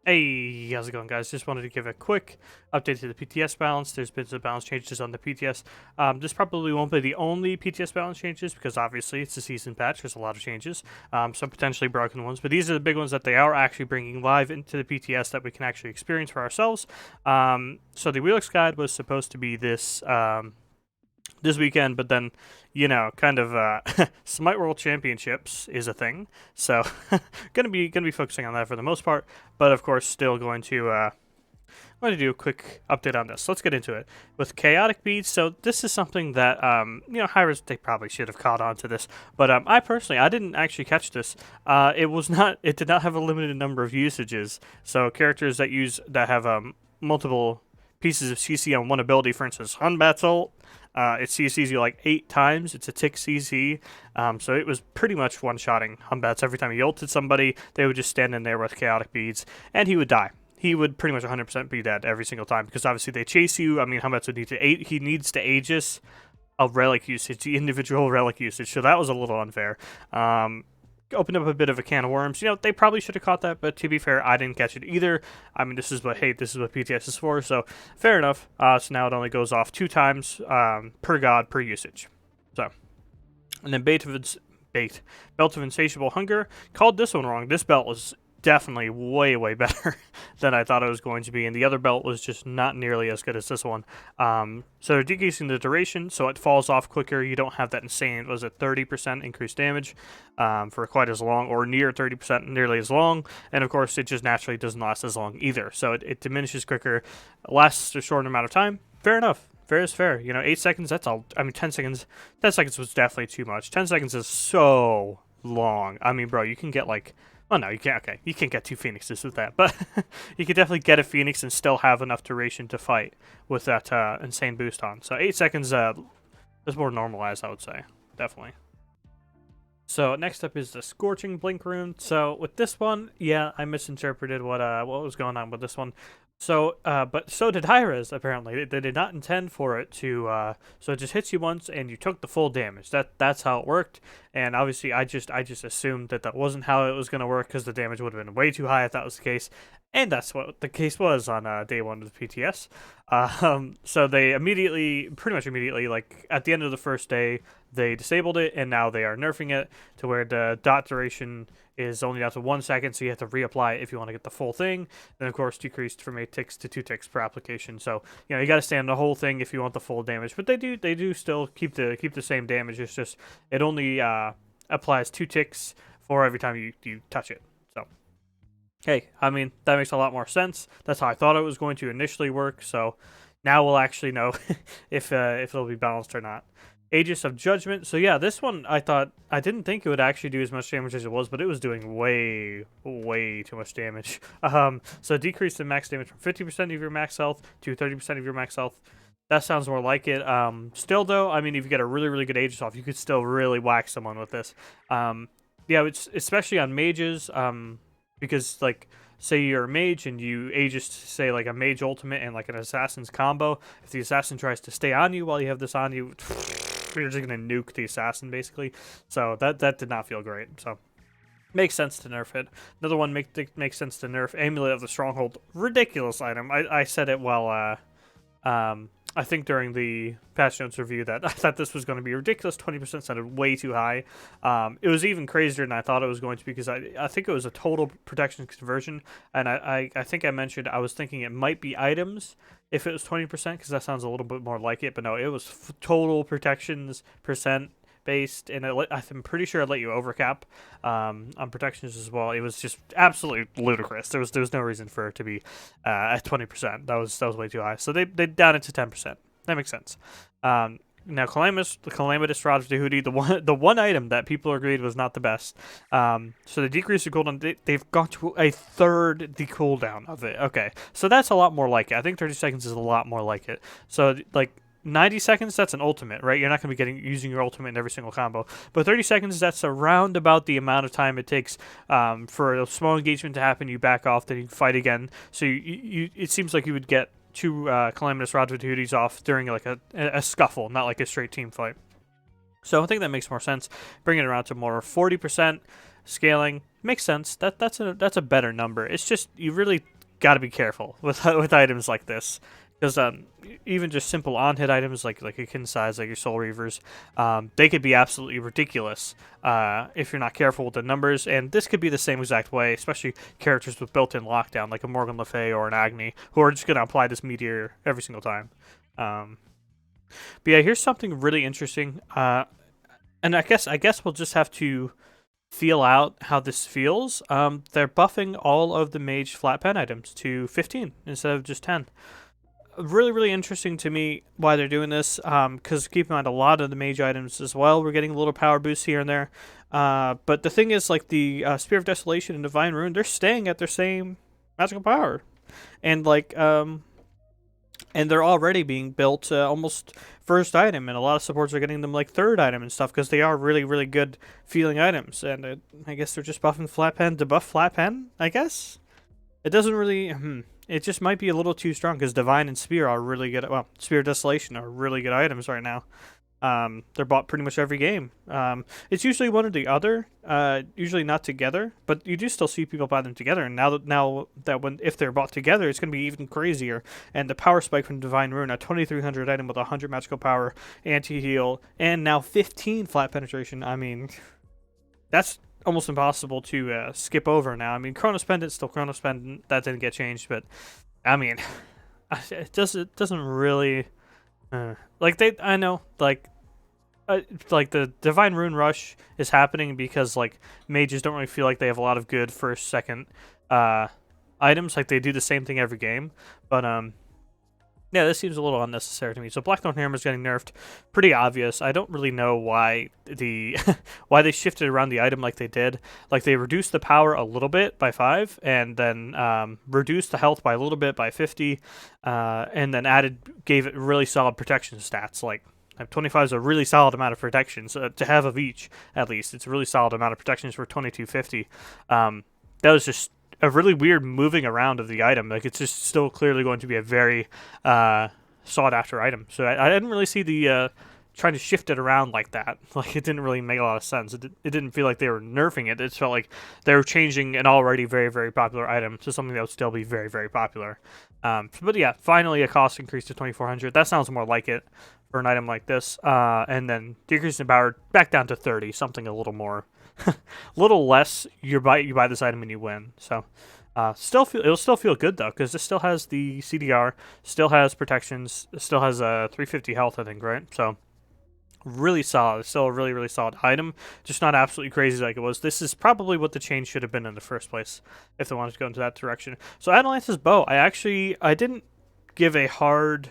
Hey, how's it going, guys? Just wanted to give a quick update to the PTS balance. There's been some balance changes on the PTS. This probably won't be the only PTS balance changes because obviously it's a season patch. There's a lot of changes, some potentially broken ones, but these are the big ones that they are actually bringing live into the PTS that we can actually experience for ourselves. So the Wheelix Guide was supposed to be this weekend, but then, kind of Smite World Championships is a thing, so gonna be focusing on that for the most part. But of course, still going to do a quick update on this. Let's get into it with chaotic beads. So this is something that Hyras, they probably should have caught on to this, but I didn't actually catch this. It did not have a limited number of usages. So characters that have multiple pieces of CC on one ability, for instance, Hunbat's ult. It CCs you like 8 times. It's a tick CC. So it was pretty much one-shotting Humbats. Every time he ulted somebody, they would just stand in there with chaotic beads, and he would die. He would pretty much 100% be dead every single time, because obviously they chase you. I mean, Humbats would need to... He needs to Aegis of relic usage, the individual relic usage, so that was a little unfair. Opened up a bit of a can of worms. They probably should have caught that, but to be fair, I didn't catch it either. I mean, this is what PTS is for, so fair enough. So now it only goes off 2 times per god per usage. So, and then Belt of Insatiable Hunger. Called this one wrong. This belt was definitely way, way better than I thought it was going to be, and the other belt was just not nearly as good as this one. So they're decreasing the duration, so it falls off quicker. You don't have that insane, was it 30% increased damage for quite as long, or near 30%, nearly as long, and of course it just naturally doesn't last as long either. So it diminishes quicker, lasts a short amount of time. Fair enough. Fair is fair. 8 seconds, that's all. I mean, 10 seconds. 10 seconds was definitely too much. 10 seconds is so long. I mean, bro, you can get like... Oh, no, you can't. Okay, you can't get 2 Phoenixes with that, but you could definitely get a Phoenix and still have enough duration to fight with that insane boost on. So 8 seconds is more normalized, I would say. Definitely. So next up is the Scorching Blink Rune. So with this one, yeah, I misinterpreted what was going on with this one. So, but so did Hyras, apparently. They did not intend for it to, so it just hits you once and you took the full damage. That's how it worked. And obviously I just assumed that wasn't how it was going to work, because the damage would have been way too high if that was the case. And that's what the case was on day 1 of the PTS. So they pretty much immediately, like at the end of the first day, they disabled it, and now they are nerfing it to where the dot duration is only down to 1 second, so you have to reapply it if you want to get the full thing. Then, of course, decreased from 8 ticks to 2 ticks per application. So, you got to stay on the whole thing if you want the full damage. But they do still keep the same damage. It's just it only applies 2 ticks for every time you touch it. So, hey, I mean, that makes a lot more sense. That's how I thought it was going to initially work. So now we'll actually know if it'll be balanced or not. Aegis of Judgement. So yeah, this one I didn't think it would actually do as much damage as it was, but it was doing way, way too much damage. So decrease the max damage from 50% of your max health to 30% of your max health. That sounds more like it. Still though, I mean, if you get a really, really good Aegis off, you could still really whack someone with this. Yeah, it's especially on mages, because like, say you're a mage and you Aegis, say like a mage ultimate and like an assassin's combo. If the assassin tries to stay on you while you have this on you, you're just gonna nuke the assassin basically. So that did not feel great. So makes sense to nerf it. Another one makes sense to nerf. Amulet of the Stronghold, ridiculous item. I said it while I think during the patch notes review that I thought this was going to be ridiculous. 20% sounded way too high. It was even crazier than I thought it was going to be, because I think it was a total protection conversion, and I think I mentioned I was thinking it might be items if it was 20%, because that sounds a little bit more like it, but no, it was total protections percent based, and I'm pretty sure it let you overcap on protections as well. It was just absolutely ludicrous. There was no reason for it to be at 20%. That was way too high. So they down it to 10%. That makes sense. Now the Calamitous Rod of Tahuti, the one item that people agreed was not the best. So the decrease of cooldown, they've got to a third the cooldown of it. Okay, so that's a lot more like it. I think 30 seconds is a lot more like it. So like 90 seconds, that's an ultimate, right? You're not going to be using your ultimate in every single combo. But 30 seconds, that's around about the amount of time it takes for a small engagement to happen. You back off, then you fight again. So it seems like you would get 2 Calamitous Rods with duties off during like a scuffle, not like a straight team fight. So I think that makes more sense. Bring it around to more 40%. scaling makes sense. That's a better number. It's just you really got to be careful with items like this. Because even just simple on-hit items like a kin size, like your Soul Reavers, they could be absolutely ridiculous if you're not careful with the numbers. And this could be the same exact way, especially characters with built-in lockdown, like a Morgan Le Fay or an Agni, who are just going to apply this meteor every single time. But yeah, here's something really interesting. And I guess we'll just have to feel out how this feels. They're buffing all of the mage flat pen items to 15 instead of just 10. Really, really interesting to me why they're doing this, because keep in mind a lot of the mage items as well, we're getting a little power boost here and there. But the thing is, like the Spear of Desolation and Divine Rune, they're staying at their same magical power. And like, and they're already being built almost first item, and a lot of supports are getting them like third item and stuff, because they are really, really good feeling items. And I guess they're just buffing flat pen to buff flat pen, I guess? It doesn't really... It just might be a little too strong, because Divine and Spear are really good. Well, Spear of Desolation are really good items right now. They're bought pretty much every game. It's usually one or the other, usually not together, but you do still see people buy them together. And now that if they're bought together, it's going to be even crazier. And the power spike from Divine Rune, a 2300 item with 100 magical power, anti-heal, and now 15 flat penetration. I mean, that's almost impossible to skip over now. I mean, Chronos Pendant, still Chronos Pendant, that didn't get changed, but I mean, it doesn't really I know like the Divine Rune Rush is happening because like mages don't really feel like they have a lot of good first, second items. Like they do the same thing every game, but yeah, this seems a little unnecessary to me. So Blackthorn Hammer is getting nerfed. Pretty obvious. I don't really know why why they shifted around the item like they did. Like they reduced the power a little bit by 5, and then reduced the health by a little bit by 50, and then gave it really solid protection stats. Like 25 is a really solid amount of protections to have of each, at least. It's a really solid amount of protections for 2250. That was just a really weird moving around of the item. Like it's just still clearly going to be a very sought after item. So I didn't really see the trying to shift it around like that. Like it didn't really make a lot of sense. It didn't feel like they were nerfing it. It felt like they were changing an already very, very popular item to something that would still be very, very popular. But yeah, finally a cost increase to 2400. That sounds more like it for an item like this. And then decrease in power back down to 30, something a little more. A little less, you buy this item and you win. So it'll still feel good though, because this still has the CDR, still has protections, still has 350 health, I think, right? So really solid. It's still a really, really solid item, just not absolutely crazy like it was. This is probably what the change should have been in the first place if they wanted to go into that direction. So Atalanta's bow, I didn't give a hard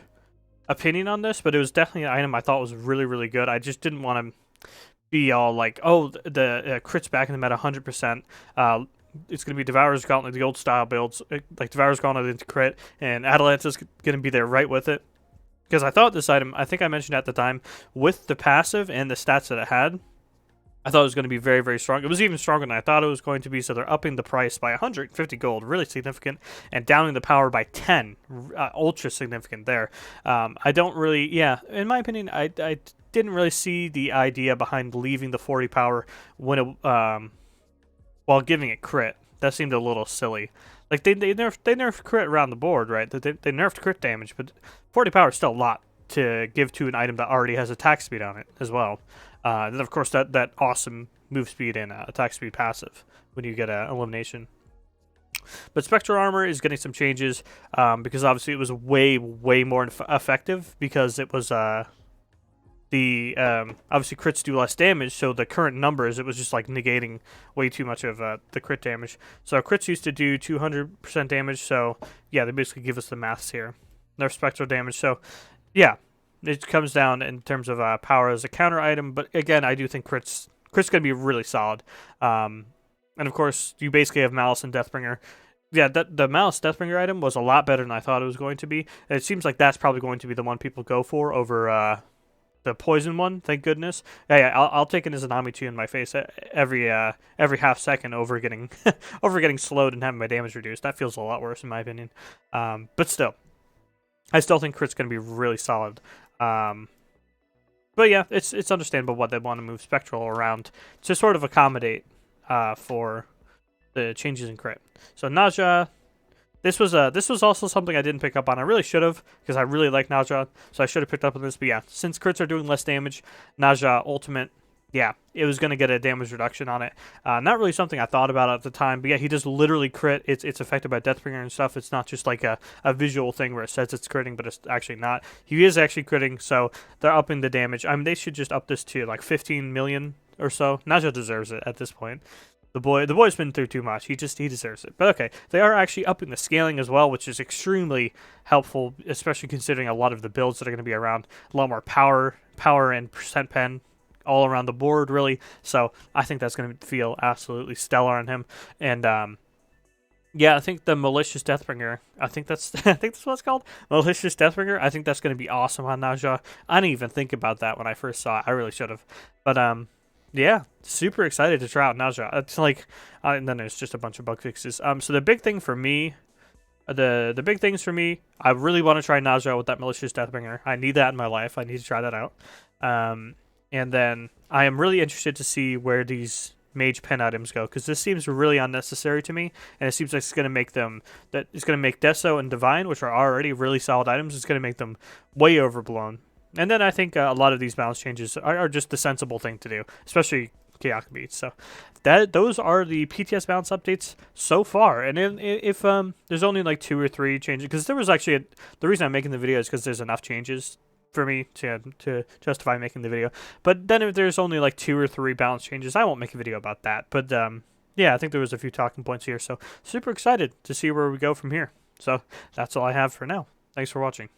opinion on this, but it was definitely an item I thought was really, really good. I just didn't want to be all like, oh, the crit's back in the meta 100%. It's going to be Devourer's Gauntlet, the old style builds, like Devourer's Gauntlet into crit, and Atalanta's going to be there right with it. Because I thought this item, I think I mentioned at the time, with the passive and the stats that it had, I thought it was going to be very, very strong. It was even stronger than I thought it was going to be, so they're upping the price by 150 gold, really significant, and downing the power by 10, ultra significant there. I don't really, in my opinion, I didn't really see the idea behind leaving the 40 power when it, while giving it crit. That seemed a little silly. Like they nerfed crit around the board, right? They nerfed crit damage, but 40 power is still a lot to give to an item that already has attack speed on it as well. And then of course that awesome move speed and attack speed passive when you get elimination. But Spectral Armor is getting some changes because obviously it was way, way more effective because it was obviously crits do less damage, so the current numbers, it was just like negating way too much of the crit damage. So crits used to do 200% damage, so yeah, they basically give us the maths here. Nerf Spectral damage, so yeah, it comes down in terms of power as a counter item, but again, I do think crit's going to be really solid. And of course, you basically have Malice and Deathbringer. Yeah, the Malice Deathbringer item was a lot better than I thought it was going to be. It seems like that's probably going to be the one people go for over the poison one, thank goodness. Yeah, I'll take an Izanami 2 in my face every half second over getting slowed and having my damage reduced. That feels a lot worse in my opinion. But still, I still think crit's going to be really solid. But yeah, it's understandable why they want to move Spectral around to sort of accommodate for the changes in crit. So Naja, this was also something I didn't pick up on. I really should have, because I really like Naja, so I should have picked up on this. But yeah, since crits are doing less damage, Naja ultimate, yeah, it was going to get a damage reduction on it. Not really something I thought about at the time, but yeah, he does literally crit. It's affected by Deathbringer and stuff. It's not just like a visual thing where it says it's critting, but it's actually not. He is actually critting, so they're upping the damage. I mean, they should just up this to like 15 million or so. Naja deserves it at this point. The boy's been through too much. He deserves it. But okay, they are actually upping the scaling as well, which is extremely helpful, especially considering a lot of the builds that are going to be around. A lot more power and percent pen all around the board, really. So I think that's going to feel absolutely stellar on him. And yeah, I think the Malicious Deathbringer, I think that's what it's called, Malicious Deathbringer. I think that's going to be awesome on Naja. I didn't even think about that when I first saw it. I really should have. But yeah, super excited to try out Naja. It's like, and then there's just a bunch of bug fixes. So the big thing for me, the big things for me, I really want to try Naja with that Malicious Deathbringer. I need that in my life. I need to try that out. And then I am really interested to see where these mage pen items go, because this seems really unnecessary to me, and it seems like it's going to make them, that it's going to make Deso and Divine, which are already really solid items, it's going to make them way overblown. And then I think a lot of these balance changes are just the sensible thing to do, especially Chaos Beats. So those are the PTS balance updates so far. And if there's only like 2 or 3 changes, because there was actually the reason I'm making the video is because there's enough changes for me to justify making the video. But then if there's only like 2 or 3 balance changes, I won't make a video about that. But yeah, I think there was a few talking points here. So super excited to see where we go from here. So that's all I have for now. Thanks for watching.